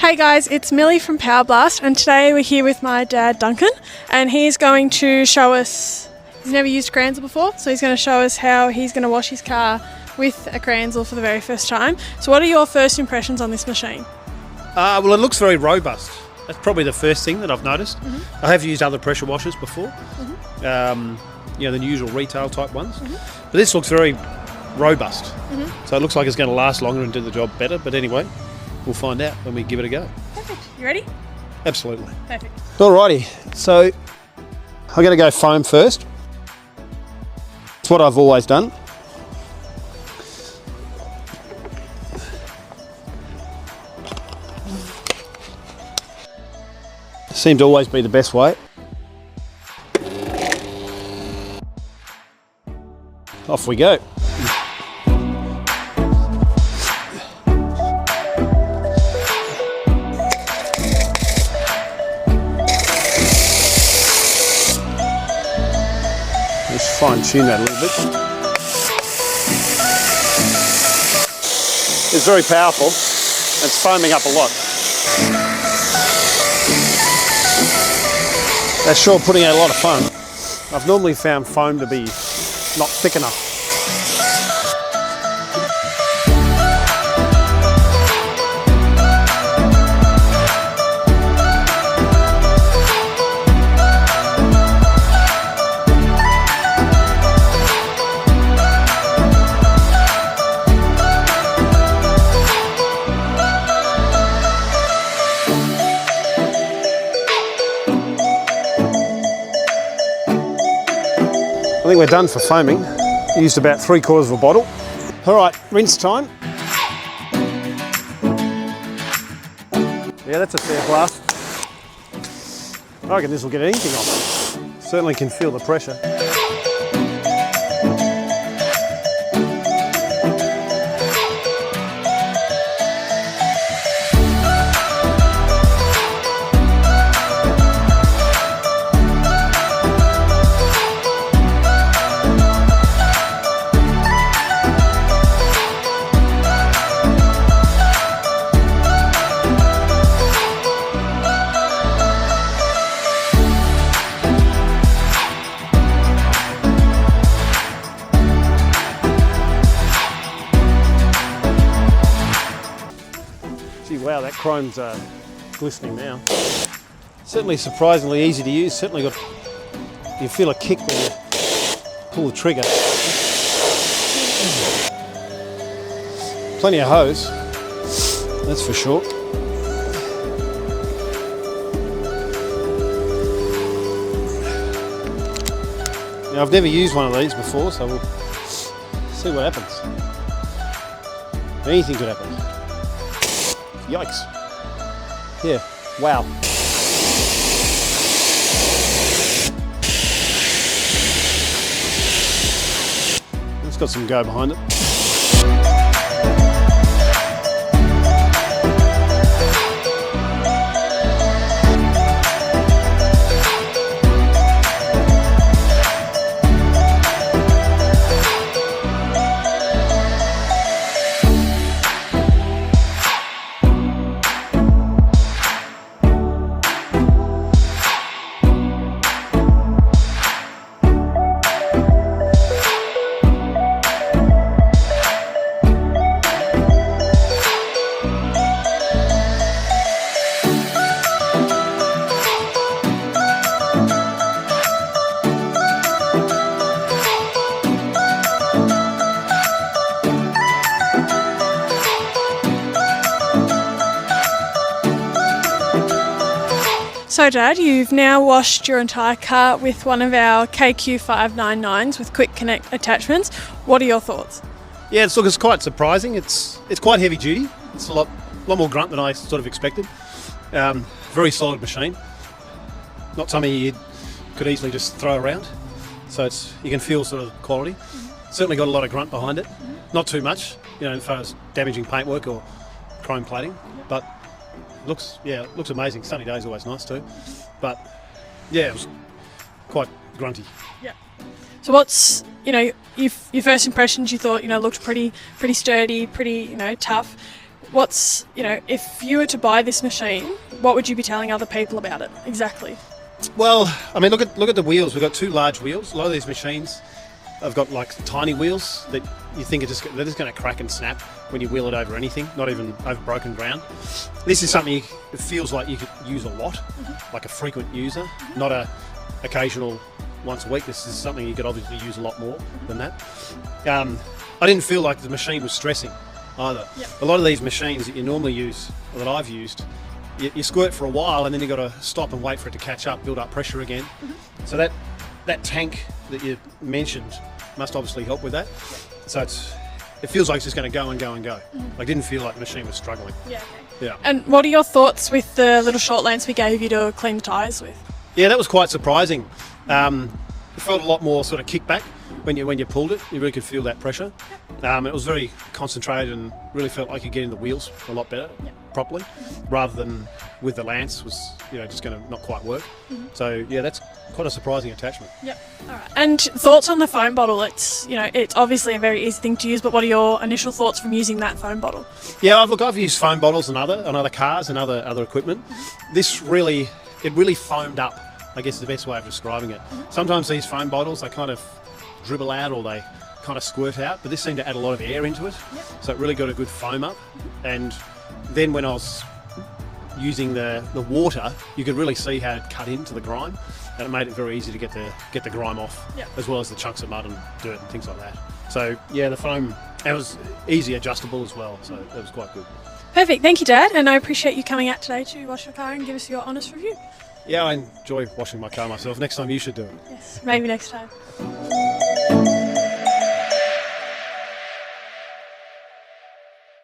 Hey guys, it's Millie from Power Blast, and today we're here with my dad Duncan, and he's going to show us, he's never used Kranzle before, so he's going to show us how he's going to wash his car with a Kranzle for the very first time. So what are your first impressions on this machine? Well, it looks very robust. That's probably the first thing that I've noticed. I have used other pressure washers before, you know, the usual retail type ones, but this looks very robust. So it looks like it's going to last longer and do the job better, but anyway, we'll find out when we give it a go. Perfect. You ready? Absolutely. Perfect. Alrighty, so I'm going to go foam first. It's what I've always done. Seemed to always be the best way. Off we go. Let's fine tune that a little bit. It's very powerful. It's foaming up a lot. That's sure putting out a lot of foam. I've normally found foam to be not thick enough. I think we're done for foaming. Used about 3/4 of a bottle. All right, rinse time. Yeah, that's a fair blast. I reckon this will get anything off. Certainly can feel the pressure. Gee, wow, that chrome's glistening now. Certainly surprisingly easy to use. Certainly got, you feel a kick when you pull the trigger. Plenty of hose, that's for sure. Now, I've never used one of these before, so we'll see what happens. Anything could happen. Yikes. Yeah, wow. It's got some go behind it. So Dad, you've now washed your entire car with one of our KQ599s with quick connect attachments. What are your thoughts? Yeah, it's quite surprising. It's quite heavy duty. It's a lot more grunt than I sort of expected. Very solid machine. Not something you could easily just throw around. So you can feel sort of quality. Certainly got a lot of grunt behind it. Not too much, you know, as far as damaging paintwork or chrome plating, but looks amazing. Sunny days always nice too, but yeah, it was quite grunty. Yeah. So what's, you know, your first impressions? You thought, you know, looked pretty sturdy, pretty, you know, tough. what's, if you were to buy this machine, what would you be telling other people about it exactly? Well, I mean, look at the wheels. We've got 2 large wheels. A lot of these machines have got like tiny wheels that you think they're just going to crack and snap when you wheel it over anything, not even over broken ground. This is something it feels like you could use a lot, like a frequent user, not a occasional once a week. This is something you could obviously use a lot more than that. I didn't feel like the machine was stressing either. Yep. A lot of these machines that you normally use, or that I've used, you squirt for a while and then you've got to stop and wait for it to catch up, build up pressure again. So that tank that you mentioned must obviously help with that. So it feels like it's just going to go and go and go. I didn't feel like the machine was struggling. Yeah. Yeah. And what are your thoughts with the little short lance we gave you to clean the tyres with? Yeah, that was quite surprising. It felt a lot more sort of kickback when you pulled it. You really could feel that pressure. It was very concentrated and really felt like you get in the wheels a lot better, properly, rather than with the lance was just going to not quite work. So yeah, that's quite a surprising attachment. Yep. All right. And thoughts on the foam bottle? It's it's obviously a very easy thing to use, but what are your initial thoughts from using that foam bottle? Yeah, I've used foam bottles on other cars and other equipment. This really foamed up, I guess is the best way of describing it. Sometimes these foam bottles, they kind of dribble out or they kind of squirt out, but this seemed to add a lot of air into it. So it really got a good foam up. And then when I was using the water, you could really see how it cut into the grime, and it made it very easy to get the grime off, as well as the chunks of mud and dirt and things like that. So yeah, the foam, it was easy adjustable as well, so it was quite good. Perfect. Thank you, Dad, and I appreciate you coming out today to wash your car and give us your honest review. Yeah, I enjoy washing my car myself. Next time you should do it. Yes, maybe next time.